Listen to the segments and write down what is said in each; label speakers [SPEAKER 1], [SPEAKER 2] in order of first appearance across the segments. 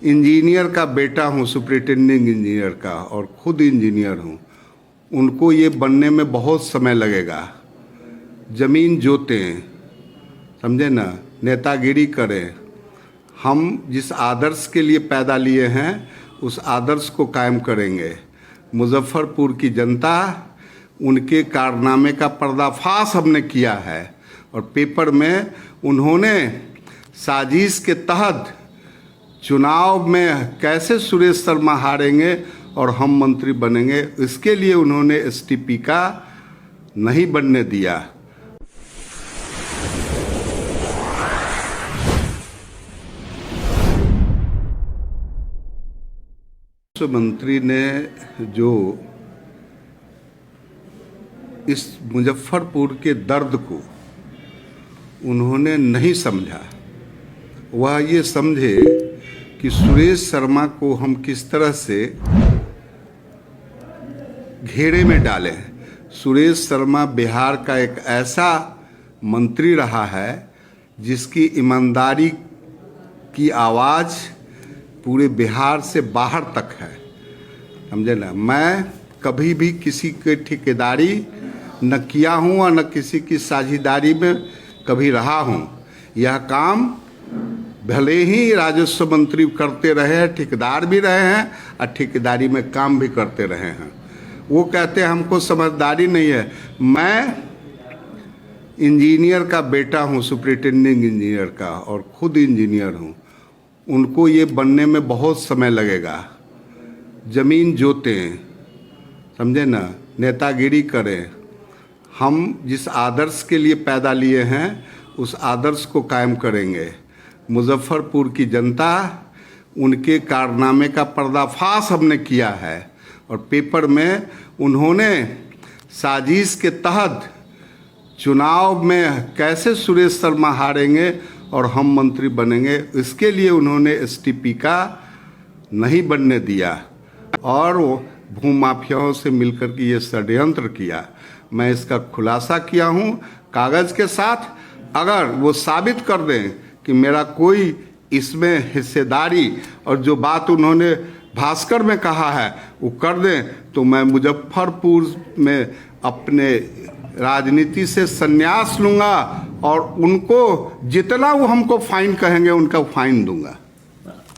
[SPEAKER 1] Engineer का बेटा हूँ, सुपरिटेंडिंग इंजीनियर का, और खुद इंजीनियर हूँ। उनको ये बनने में बहुत समय लगेगा। ज़मीन जोतें, समझे ना, नेतागिरी करें। हम जिस आदर्श के लिए पैदा लिए हैं उस आदर्श को कायम करेंगे। मुजफ्फरपुर की जनता, उनके कारनामे का पर्दाफाश हमने किया है और पेपर में उन्होंने साजिश के तहत चुनाव में कैसे सुरेश शर्मा हारेंगे और हम मंत्री बनेंगे, इसके लिए उन्होंने एसटीपी का नहीं बनने दिया। मंत्री ने जो इस मुजफ्फरपुर के दर्द को उन्होंने नहीं समझा, वह ये समझे कि सुरेश शर्मा को हम किस तरह से घेरे में डालें। सुरेश शर्मा बिहार का एक ऐसा मंत्री रहा है जिसकी ईमानदारी की आवाज़ पूरे बिहार से बाहर तक है, समझे ना। मैं कभी भी किसी के ठेकेदारी न किया हूँ और न किसी की साझेदारी में कभी रहा हूँ। यह काम भले ही राजस्व मंत्री करते रहे हैं, ठेकेदार भी रहे हैं और ठेकेदारी में काम भी करते रहे हैं। वो कहते हैं हमको समझदारी नहीं है। मैं इंजीनियर का बेटा हूँ, सुपरिटेंडिंग इंजीनियर का, और खुद इंजीनियर हूँ। उनको ये बनने में बहुत समय लगेगा। ज़मीन जोतें, समझे ना, नेतागिरी करें। हम जिस आदर्श के लिए पैदा लिए हैं उस आदर्श को कायम करेंगे। मुजफ्फरपुर की जनता, उनके कारनामे का पर्दाफाश हमने किया है और पेपर में उन्होंने साजिश के तहत चुनाव में कैसे सुरेश शर्मा हारेंगे और हम मंत्री बनेंगे, इसके लिए उन्होंने एसटीपी का नहीं बनने दिया और वो भूमाफियाओं से मिलकर के ये षड्यंत्र किया। मैं इसका खुलासा किया हूँ कागज़ के साथ। अगर वो साबित कर दें कि मेरा कोई इसमें हिस्सेदारी और जो बात उन्होंने भास्कर में कहा है वो कर दें तो मैं मुजफ्फरपुर में अपने राजनीति से संन्यास लूँगा और उनको जितना वो हमको फाइन कहेंगे उनका फाइन दूंगा।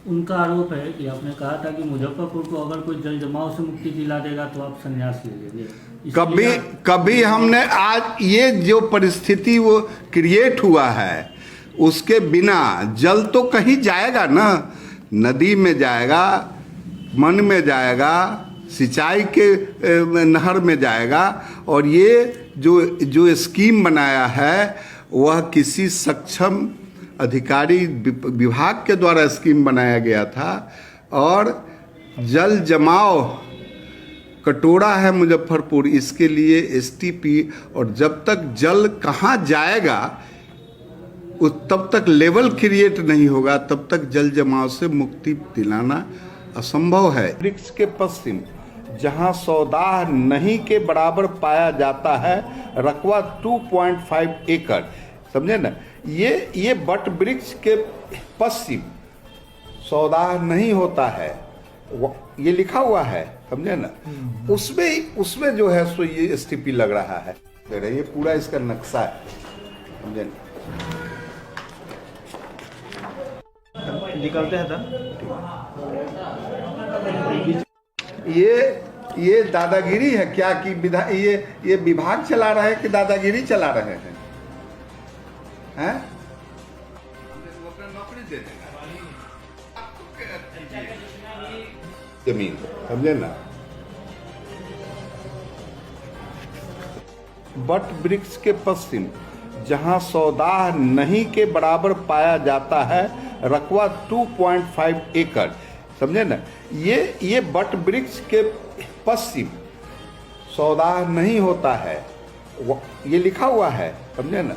[SPEAKER 2] उनका आरोप है कि आपने कहा था कि मुजफ्फरपुर को अगर कोई जल जमाव से मुक्ति दिला देगा तो आप संन्यास ले लेंगे।
[SPEAKER 1] कभी हमने, आज ये जो परिस्थिति वो क्रिएट हुआ है उसके बिना जल तो कहीं जाएगा ना, नदी में जाएगा, मन में जाएगा, सिंचाई के नहर में जाएगा। और ये जो स्कीम बनाया है वह किसी सक्षम अधिकारी विभाग के द्वारा स्कीम बनाया गया था और जल जमाव कटोरा है मुजफ्फरपुर, इसके लिए एसटीपी। और जब तक जल कहाँ जाएगा तब तक लेवल क्रिएट नहीं होगा, तब तक जल जमाव से मुक्ति दिलाना असंभव है। वृक्ष के पश्चिम जहां सौदाह नहीं के बराबर पाया जाता है, रकबा 2.5 एकड़, समझे ना। ये बट वृक्ष के पश्चिम सौदाह नहीं होता है, ये लिखा हुआ है, समझे ना। उसमें जो है सो ये एसटीपी लग रहा है। ये पूरा इसका नक्शा है, समझे ना।
[SPEAKER 3] निकलते हैं था।
[SPEAKER 1] ये दादागिरी है क्या कि ये विभाग चला रहे हैं कि दादागिरी चला रहे हैं? हैं? नौकरी दे देगा जमीन, समझे ना। बट वृक्ष के पश्चिम जहां सौदाह नहीं के बराबर पाया जाता है, रकबा 2.5 एकड़, समझे ना। ये बट वृक्ष के पश्चिम सौदाह नहीं होता है, ये लिखा हुआ है, समझे ना।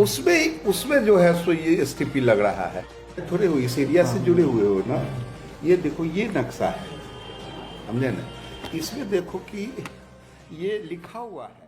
[SPEAKER 1] उसमें जो है सो ये एसटीपी लग रहा है। थोड़े हो इस एरिया से जुड़े हुए हो ना, ये देखो ये नक्शा है, समझे ना। इसमें देखो कि ये लिखा हुआ है।